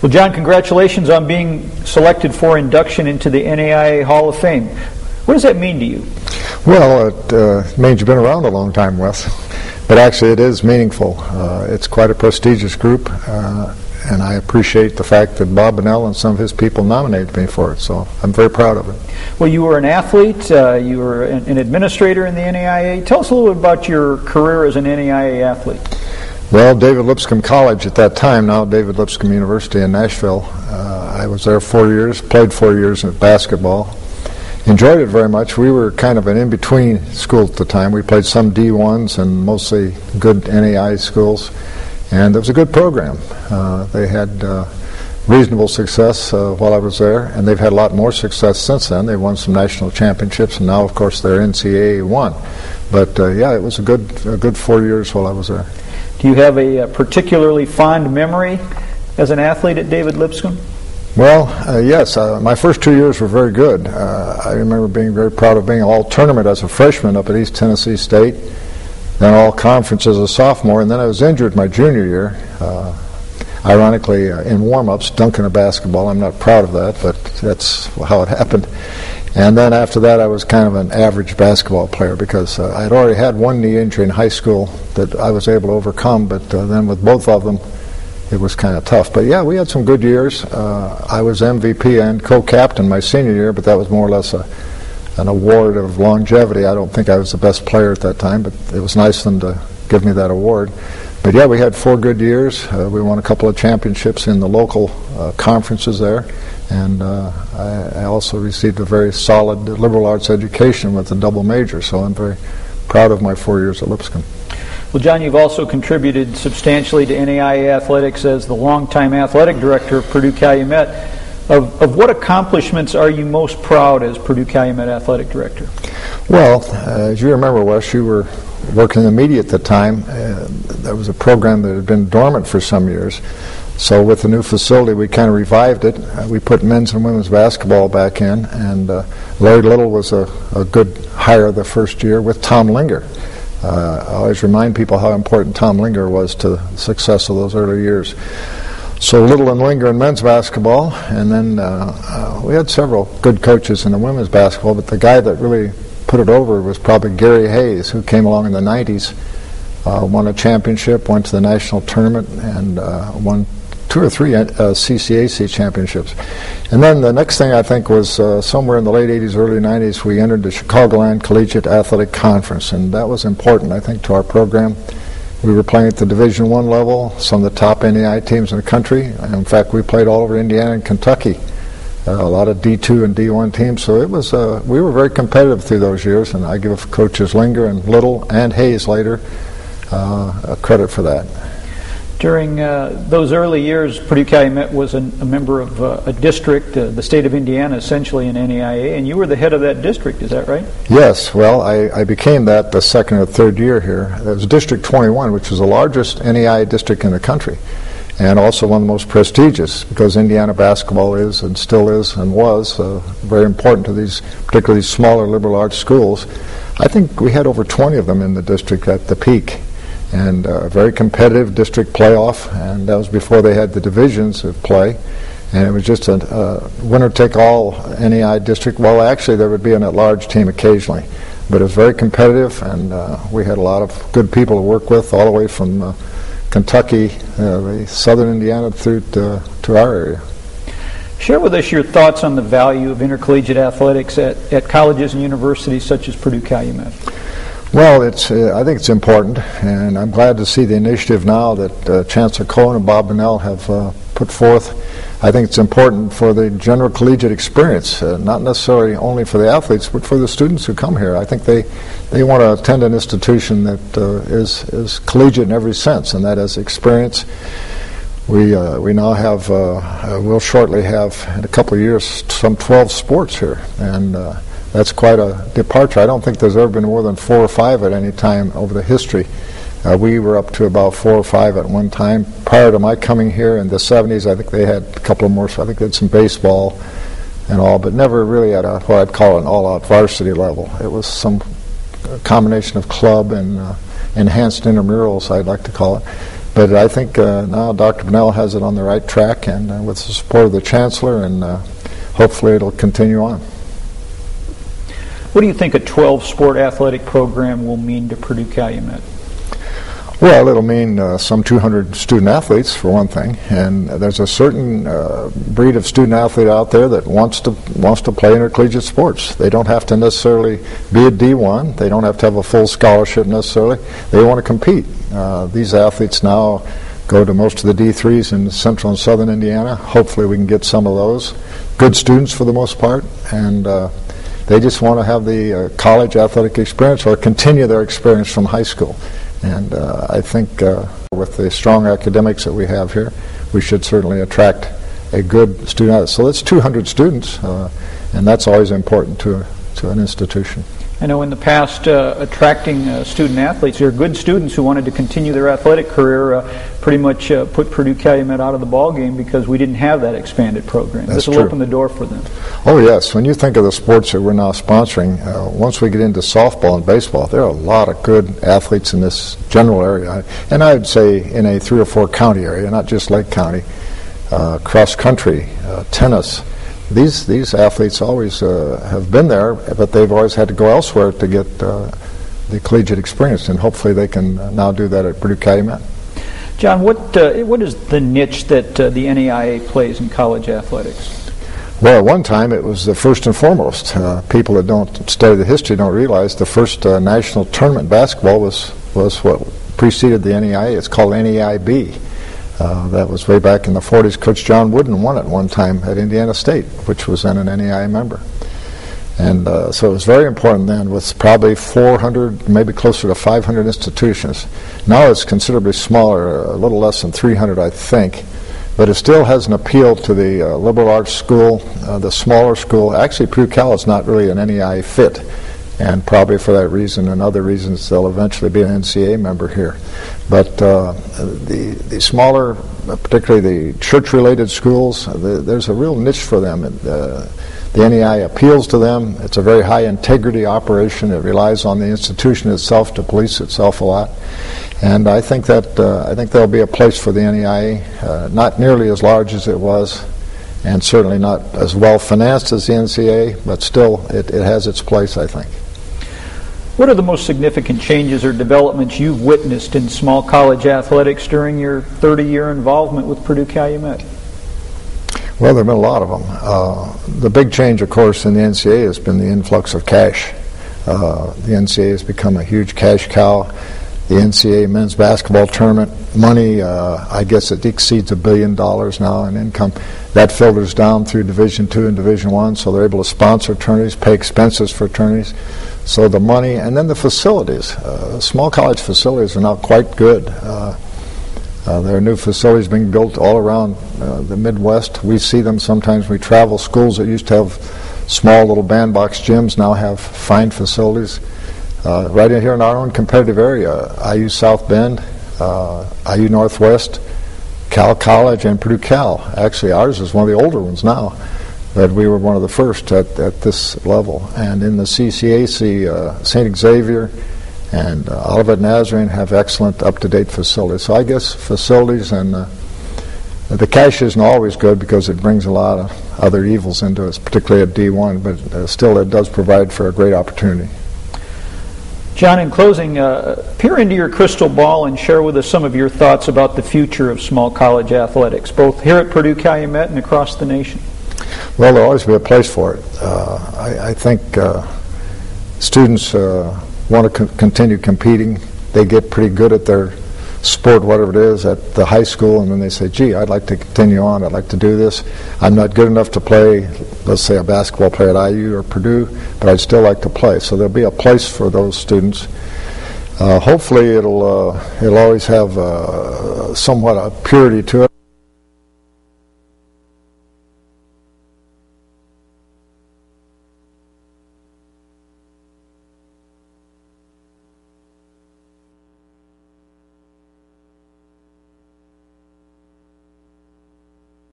Well, John, congratulations on being selected for induction into the NAIA Hall of Fame. What does that mean to you? Well, it means you've been around a long time, Wes. But actually, it is meaningful. It's quite a prestigious group, and I appreciate the fact that Bob Bonnell and some of his people nominated me for it, so I'm very proud of it. Well, you were an athlete, you were an administrator in the NAIA. Tell us a little bit about your career as an NAIA athlete. Well, David Lipscomb College at that time, now David Lipscomb University in Nashville. I was there 4 years, played 4 years in basketball. Enjoyed it very much. We were kind of an in-between school at the time. We played some D1s and mostly good NAIA schools, and it was a good program. They had reasonable success while I was there, and they've had a lot more success since then. They won some national championships, and now, of course, they're NCAA 1. But yeah, it was a good 4 years while I was there. Do you have a particularly fond memory as an athlete at David Lipscomb? Well, yes. My first 2 years were very good. I remember being very proud of being all-tournament as a freshman up at East Tennessee State, then all-conference as a sophomore, and then I was injured my junior year, ironically in warm-ups, dunking a basketball. I'm not proud of that, but that's how it happened. And then after that, I was kind of an average basketball player because I had already had one knee injury in high school that I was able to overcome, but then with both of them, it was kind of tough. But yeah, we had some good years. I was MVP and co-captain my senior year, but that was more or less an award of longevity. I don't think I was the best player at that time, but it was nice of them to give me that award. But yeah, we had 4 good years. We won a couple of championships in the local conferences there, and I also received a very solid liberal arts education with a double major, so I'm very proud of my 4 years at Lipscomb. Well, John, you've also contributed substantially to NAIA athletics as the longtime athletic director of Purdue-Calumet. Of what accomplishments are you most proud as Purdue-Calumet athletic director? Well, as you remember, Wes, you were working in the media at the time. There was a program that had been dormant for some years. So with the new facility, we kind of revived it. We put men's and women's basketball back in, and Larry Little was a good hire the first year with Tom Linger. I always remind people how important Tom Linger was to the success of those early years. So Little and Linger in men's basketball, and then we had several good coaches in the women's basketball, but the guy that really put it over was probably Gary Hayes, who came along in the 90s, won a championship, went to the national tournament, and won 2 or 3 CCAC championships. And then the next thing I think was somewhere in the late 80s, early 90s, we entered the Chicagoland Collegiate Athletic Conference, and that was important, I think, to our program. We were playing at the Division I level, some of the top NAIA teams in the country. In fact, we played all over Indiana and Kentucky, a lot of D2 and D1 teams. So it was we were very competitive through those years, and I give coaches Linger and Little and Hayes later credit for that. During those early years, Purdue-Calumet was a member of a district, the state of Indiana, essentially in NAIA, and you were the head of that district, is that right? Yes, well, I became that the second or third year here. It was District 21, which was the largest NAIA district in the country, and also one of the most prestigious, because Indiana basketball is, and still is, and was very important to these, particularly these smaller liberal arts schools. I think we had over 20 of them in the district at the peak. And a very competitive district playoff, and that was before they had the divisions of play. And it was just a winner-take-all NAIA district. Well, actually, there would be an at-large team occasionally. But it was very competitive, and we had a lot of good people to work with, all the way from Kentucky, southern Indiana, through to our area. Share with us your thoughts on the value of intercollegiate athletics at colleges and universities such as Purdue-Calumet. Well, I think it's important, and I'm glad to see the initiative now that Chancellor Cohen and Bob Bonnell have put forth. I think it's important for the general collegiate experience, not necessarily only for the athletes, but for the students who come here. I think they want to attend an institution that is collegiate in every sense, and that is experience. We now have, we'll shortly have, in a couple of years, some 12 sports here, and that's quite a departure. I don't think there's ever been more than 4 or 5 at any time over the history. We were up to about 4 or 5 at one time. Prior to my coming here in the 70s, I think they had a couple of more. So I think they had some baseball and all, but never really at what I'd call an all-out varsity level. It was some combination of club and enhanced intramurals, I'd like to call it. But I think now Dr. Bunnell has it on the right track, and with the support of the Chancellor, and hopefully it'll continue on. What do you think a 12-sport athletic program will mean to Purdue-Calumet? Well, it'll mean some 200 student athletes, for one thing, and there's a certain breed of student athlete out there that wants to play intercollegiate sports. They don't have to necessarily be a D1. They don't have to have a full scholarship necessarily. They want to compete. These athletes now go to most of the D3s in central and southern Indiana. Hopefully we can get some of those. Good students for the most part, and they just want to have the college athletic experience or continue their experience from high school. And I think with the strong academics that we have here, we should certainly attract a good student. So that's 200 students, and that's always important to an institution. I know in the past, attracting student athletes, there are good students who wanted to continue their athletic career, pretty much put Purdue-Calumet out of the ballgame because we didn't have that expanded program. This will open the door for them. Oh, yes. When you think of the sports that we're now sponsoring, once we get into softball and baseball, there are a lot of good athletes in this general area. And I would say in a 3 or 4 county area, not just Lake County, cross country, tennis. These athletes always have been there, but they've always had to go elsewhere to get the collegiate experience, and hopefully they can now do that at Purdue-Calumet. John, what is the niche that the NAIA plays in college athletics? Well, at one time it was the first and foremost. People that don't study the history don't realize the first national tournament in basketball was what preceded the NAIA. It's called NAIB. That was way back in the 40s. Coach John Wooden won it one time at Indiana State, which was then an NAIA member. And so it was very important then, with probably 400, maybe closer to 500 institutions. Now it's considerably smaller, a little less than 300, I think. But it still has an appeal to the liberal arts school, the smaller school. Actually, Purdue-Cal is not really an NAIA fit. And probably for that reason and other reasons, they'll eventually be an NCAA member here. But the smaller, particularly the church-related schools, there's a real niche for them. The NAIA appeals to them. It's a very high-integrity operation. It relies on the institution itself to police itself a lot. And I think there'll be a place for the NAIA, not nearly as large as it was, and certainly not as well financed as the NCAA, but still it has its place, I think. What are the most significant changes or developments you've witnessed in small college athletics during your 30-year involvement with Purdue-Calumet? Well, there have been a lot of them. The big change, of course, in the NCAA has been the influx of cash. The NCAA has become a huge cash cow. The NCAA men's basketball tournament money, I guess it exceeds $1 billion now in income. That filters down through Division II and Division I, so they're able to sponsor tourneys, pay expenses for tourneys. So the money, and then the facilities. Small college facilities are now quite good. There are new facilities being built all around the Midwest. We see them sometimes. We travel. Schools that used to have small little bandbox gyms now have fine facilities. Right in here in our own competitive area, IU South Bend, IU Northwest, Cal College, and Purdue Cal. Actually, ours is one of the older ones now, but we were one of the first at this level. And in the CCAC, St. Xavier and Olivet Nazarene have excellent up-to-date facilities. So I guess facilities and the cash isn't always good because it brings a lot of other evils into us, particularly at D1, but still it does provide for a great opportunity. John, in closing, peer into your crystal ball and share with us some of your thoughts about the future of small college athletics, both here at Purdue-Calumet and across the nation. Well, there'll always be a place for it. I think students want to continue competing. They get pretty good at their sport, whatever it is, at the high school, and then they say, gee, I'd like to continue on. I'd like to do this. I'm not good enough to play, let's say, a basketball player at IU or Purdue, but I'd still like to play. So there'll be a place for those students. Hopefully it'll always have somewhat a purity to it.